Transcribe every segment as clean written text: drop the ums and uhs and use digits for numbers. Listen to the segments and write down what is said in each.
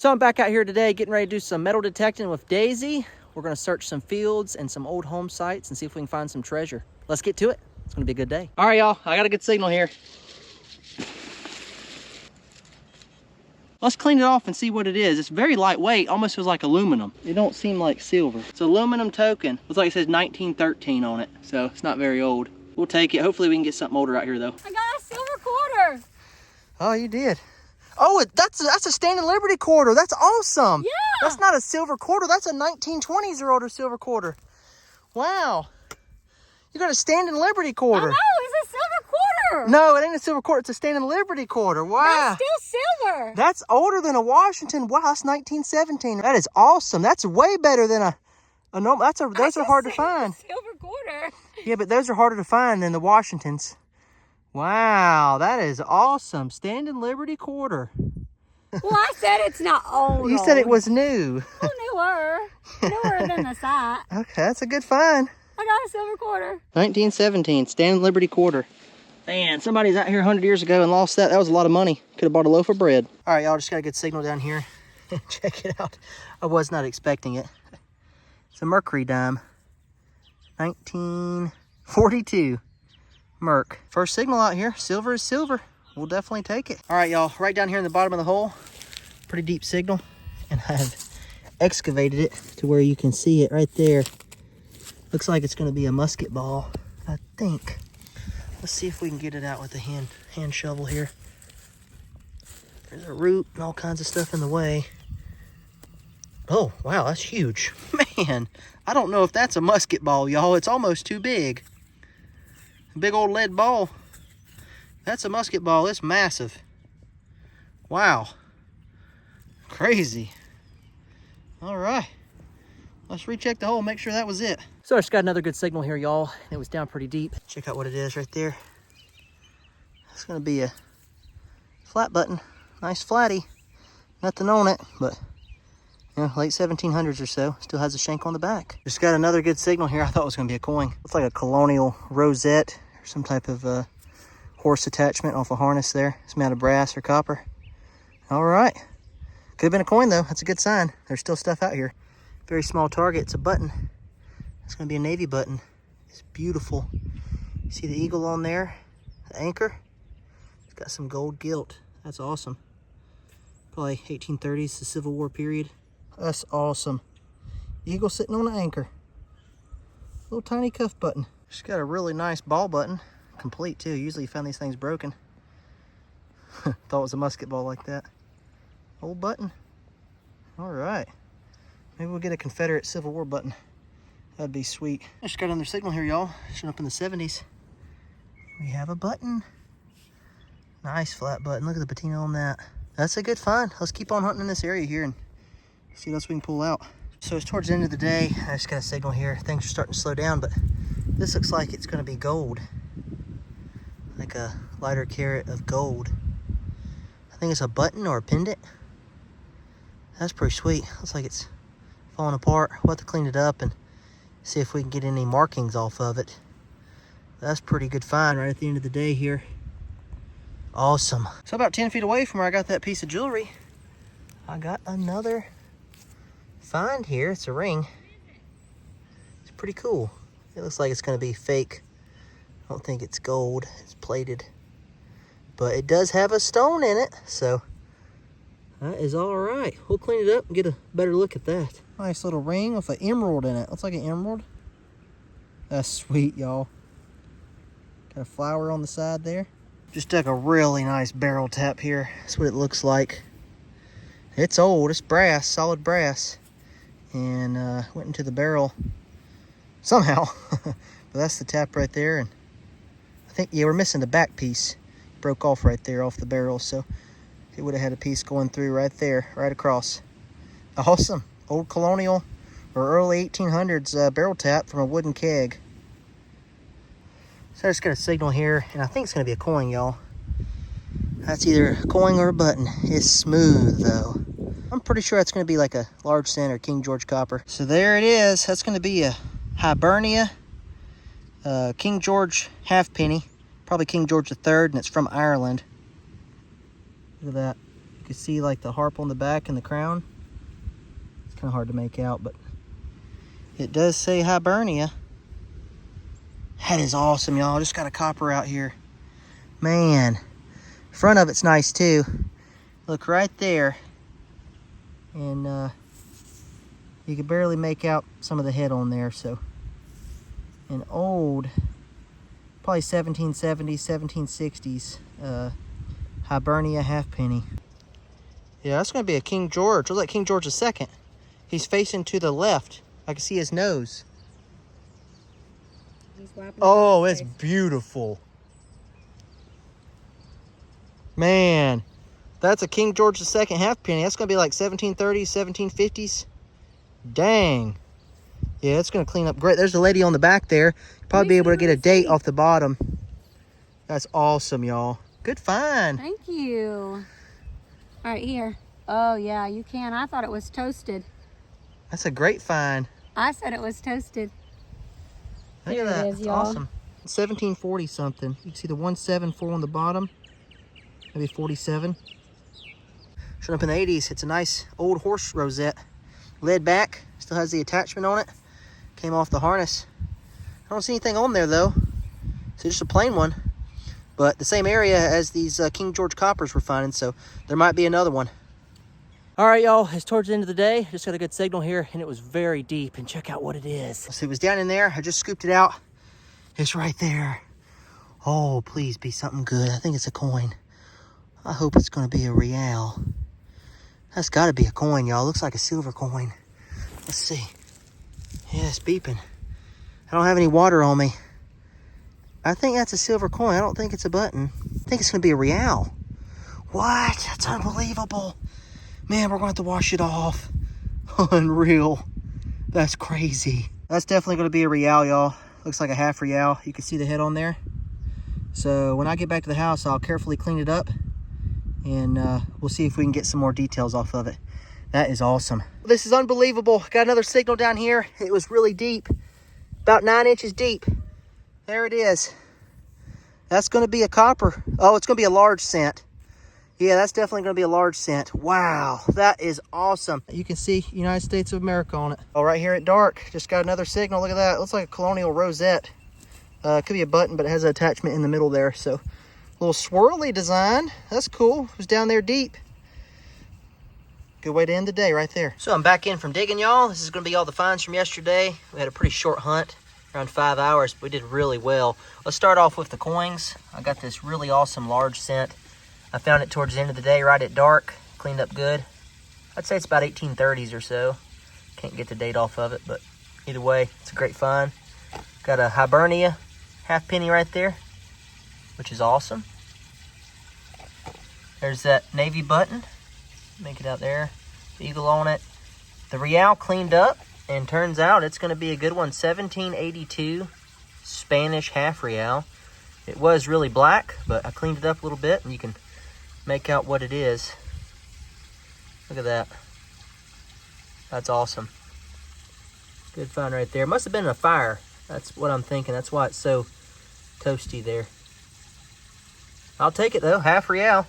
So I'm back out here today getting ready to do some metal detecting with Daisy. We're gonna search some fields and some old home sites and see if we can find some treasure. Let's get to it. It's gonna be a good day. All right, y'all, I got a good signal here. Let's clean it off and see what it is. It's very lightweight, almost feels like aluminum. It don't seem like silver. It's an aluminum token. Looks like it says 1913 on it, so it's not very old. We'll take it. Hopefully we can get something older out here though. I got a silver quarter. Oh, you did? Oh, that's a Standing Liberty quarter. That's awesome. Yeah. That's not a silver quarter. That's a 1920s or older silver quarter. Wow. You got a Standing Liberty quarter. I know, it's a silver quarter. No, it ain't a silver quarter. It's a Standing Liberty quarter. Wow. That's still silver. That's older than a Washington. Wow, that's 1917. That is awesome. That's way better than a normal. Those are hard to find. Silver quarter. Yeah, but those are harder to find than the Washingtons. Wow, that is awesome. Standing Liberty quarter. Well, I said it's not old. You said it was new. Oh, newer than the site. Okay, that's a good find. I got a silver quarter. 1917, Standing Liberty quarter. Man, somebody's out here 100 years ago and lost that. That was a lot of money. Could have bought a loaf of bread. All right, y'all, just got a good signal down here. Check it out. I was not expecting it. It's a mercury dime. 1942. Merc. First signal out here. Silver is silver. We'll definitely take it. All right, y'all. Right down here in the bottom of the hole. Pretty deep signal. And I've excavated it to where you can see it right there. Looks like it's going to be a musket ball, I think. Let's see if we can get it out with a hand shovel here. There's a root and all kinds of stuff in the way. Oh, wow, that's huge. Man, I don't know if that's a musket ball, y'all. It's almost too big. Big old lead ball. That's a musket ball. It's massive. Wow. Crazy. All right. Let's recheck the hole, make sure that was it. So I just got another good signal here, y'all. It was down pretty deep. Check out what it is right there. It's gonna be a flat button. Nice flatty. Nothing on it, but you know, late 1700s or so. Still has a shank on the back. Just got another good signal here. I thought it was gonna be a coin. Looks like a colonial rosette or some type of horse attachment off a harness there. It's made of brass or copper. All right. Could have been a coin though. That's a good sign. There's still stuff out here. Very small target. It's a button. It's gonna be a Navy button. It's beautiful. You see the eagle on there? The anchor? It's got some gold gilt. That's awesome. Probably 1830s, the Civil War period. That's awesome. Eagle sitting on an anchor. Little tiny cuff button. Just got a really nice ball button. Complete too. Usually you found these things broken. Thought it was a musket ball like that. Old button. All right. Maybe we'll get a Confederate Civil War button. That'd be sweet. I just got another signal here, y'all. Showing up in the 70s. We have a button. Nice flat button. Look at the patina on that. That's a good find. Let's keep on hunting in this area here and see what else we can pull out. So it's towards the end of the day. I just got a signal here. Things are starting to slow down, but this looks like it's going to be gold. Like a lighter carat of gold. I think it's a button or a pendant. That's pretty sweet. Looks like it's falling apart. We'll have to clean it up and see if we can get any markings off of it. That's a pretty good find right at the end of the day here. Awesome. So about 10 feet away from where I got that piece of jewelry, I got another find here. It's a ring. It's pretty cool. It looks like it's going to be fake. I don't think it's gold. It's plated. But it does have a stone in it, so that is all right. We'll clean it up and get a better look at that. Nice little ring with an emerald in it. Looks like an emerald. That's sweet, y'all. Got a flower on the side there. Just dug a really nice barrel tap here. That's what it looks like. It's old. It's brass, solid brass. And went into the barrel somehow. But that's the tap right there. And I think, yeah, we're missing the back piece. Broke off right there off the barrel. So it would have had a piece going through right there, right across. Awesome. Old colonial or early 1800s barrel tap from a wooden keg. So I just got a signal here, and I think it's going to be a coin, y'all. That's either a coin or a button. It's smooth, though. I'm pretty sure that's going to be like a large cent or King George copper. So there it is. That's going to be a Hibernia King George halfpenny. Probably King George III, and it's from Ireland. Look at that. can see like the harp on the back and the crown. It's kind of hard to make out, but it does say Hibernia. That is awesome, y'all. Just got a copper out here. Man, front of it's nice too. Look right there. And you can barely make out some of the head on there. So an old, probably 1770s, 1760s Hibernia halfpenny. Yeah, that's going to be a King George. Looks like King George II. He's facing to the left. I can see his nose. Oh, it's beautiful. Man, that's a King George II halfpenny. That's going to be like 1730s, 1750s. Dang. Yeah, it's going to clean up great. There's a lady on the back there. Probably be able to get a date off the bottom. That's awesome, y'all. Good find. Thank you. All right, here. Oh, yeah, you can. I thought it was toasted. That's a great find. I said it was toasted. Look at that. That's awesome. 1740 something. You can see the 174 on the bottom. Maybe 47. Showing up in the 80s. It's a nice old horse rosette. Lead back. Still has the attachment on it. Came off the harness. I don't see anything on there though. So just a plain one. But the same area as these King George coppers we're finding. So there might be another one. All right, y'all, it's towards the end of the day. Just got a good signal here, and it was very deep. And check out what it is. So it was down in there. I just scooped it out. It's right there. Oh, please be something good. I think it's a coin. I hope it's going to be a real. That's got to be a coin, y'all. Looks like a silver coin. Let's see. Yeah, it's beeping. I don't have any water on me. I think that's a silver coin. I don't think it's a button. I think it's going to be a real. What? That's unbelievable. Man, we're going to have to wash it off. Unreal. That's crazy. That's definitely going to be a real, y'all. Looks like a half real. You can see the head on there. So when I get back to the house, I'll carefully clean it up. And we'll see if we can get some more details off of it. That is awesome. This is unbelievable. Got another signal down here. It was really deep. About 9 inches deep. There it is. That's going to be a copper. Oh, it's going to be a large cent. Yeah, that's definitely going to be a large cent. Wow, that is awesome. You can see United States of America on it. Oh, right here at dark, just got another signal. Look at that. It looks like a colonial rosette. It could be a button, but it has an attachment in the middle there. So, a little swirly design. That's cool. It was down there deep. Good way to end the day right there. So, I'm back in from digging, y'all. This is going to be all the finds from yesterday. We had a pretty short hunt, around 5 hours, but we did really well. Let's start off with the coins. I got this really awesome large cent. I found it towards the end of the day, right at dark. Cleaned up good. I'd say it's about 1830s or so. Can't get the date off of it, but either way, it's a great find. Got a Hibernia halfpenny right there, which is awesome. There's that navy button. Make it out there. Eagle on it. The real cleaned up, and turns out it's going to be a good one. 1782 Spanish half real. It was really black, but I cleaned it up a little bit, and you can make out what it is. Look at that. That's awesome. Good find right there. Must have been in a fire. That's what I'm thinking. That's why it's so toasty there. I'll take it though. Half real.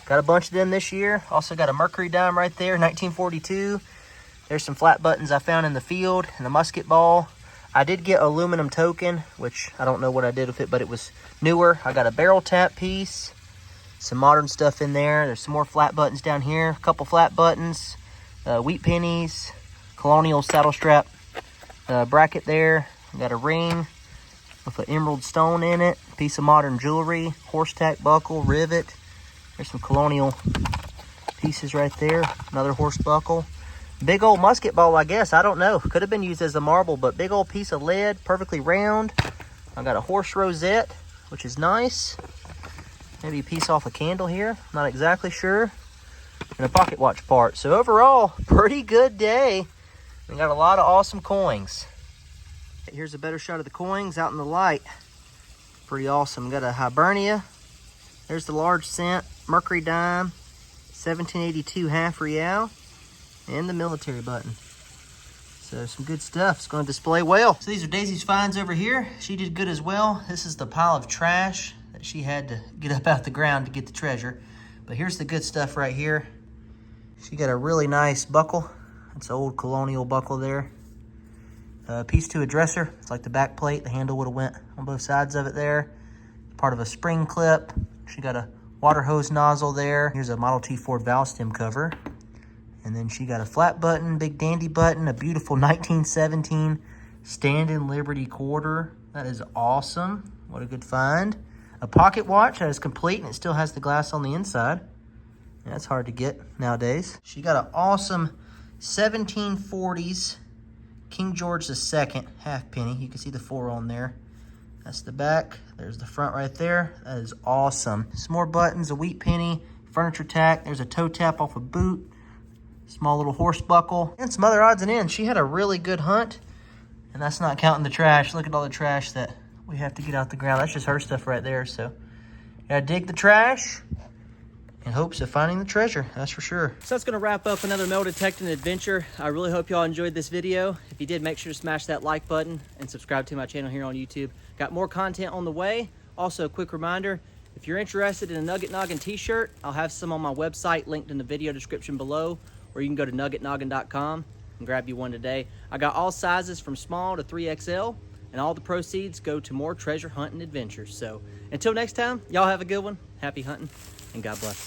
Got a bunch of them this year. Also got a mercury dime right there, 1942. There's some flat buttons I found in the field and a musket ball. I did get aluminum token, which I don't know what I did with it, but it was newer. I got a barrel tap piece. Some modern stuff in there. There's some more flat buttons down here. A couple flat buttons. Wheat pennies. Colonial saddle strap bracket there. Got a ring with an emerald stone in it. Piece of modern jewelry. Horse tack buckle. Rivet. There's some colonial pieces right there. Another horse buckle. Big old musket ball, I guess. I don't know. Could have been used as a marble, but big old piece of lead. Perfectly round. I got a horse rosette, which is nice. Maybe a piece off a candle here. Not exactly sure. And a pocket watch part. So overall, pretty good day. We got a lot of awesome coins. Here's a better shot of the coins out in the light. Pretty awesome. Got a Hibernia. There's the large cent. Mercury dime. 1782 half real. And the military button. So some good stuff. It's going to display well. So these are Daisy's finds over here. She did good as well. This is the pile of trash that she had to get up out the ground to get the treasure. But here's the good stuff right here. She got a really nice buckle. It's an old colonial buckle there. Piece to a dresser. It's like the back plate. The handle would have went on both sides of it there. Part of a spring clip. She got a water hose nozzle there. Here's a Model T Ford valve stem cover. And then she got a flat button, big dandy button, a beautiful 1917 Stand-in Liberty quarter. That is awesome. What a good find. A pocket watch that is complete and it still has the glass on the inside. That's hard to get nowadays. She got an awesome 1740s King George II half penny. You can see the 4 on there. That's the back. There's the front right there. That is awesome. Some more buttons, a wheat penny, furniture tack. There's a toe tap off a boot. Small little horse buckle. And some other odds and ends. She had a really good hunt. And that's not counting the trash. Look at all the trash that we have to get out the ground. That's just her stuff right there. So, gotta dig the trash in hopes of finding the treasure, that's for sure. So that's gonna wrap up another metal detecting adventure. I really hope y'all enjoyed this video. If you did, make sure to smash that like button and subscribe to my channel here on YouTube. Got more content on the way. Also, a quick reminder, if you're interested in a Nugget Noggin t-shirt, I'll have some on my website linked in the video description below, or you can go to nuggetnoggin.com and grab you one today. I got all sizes from small to 3XL, and all the proceeds go to more treasure hunting adventures. So until next time, y'all have a good one. Happy hunting, and God bless.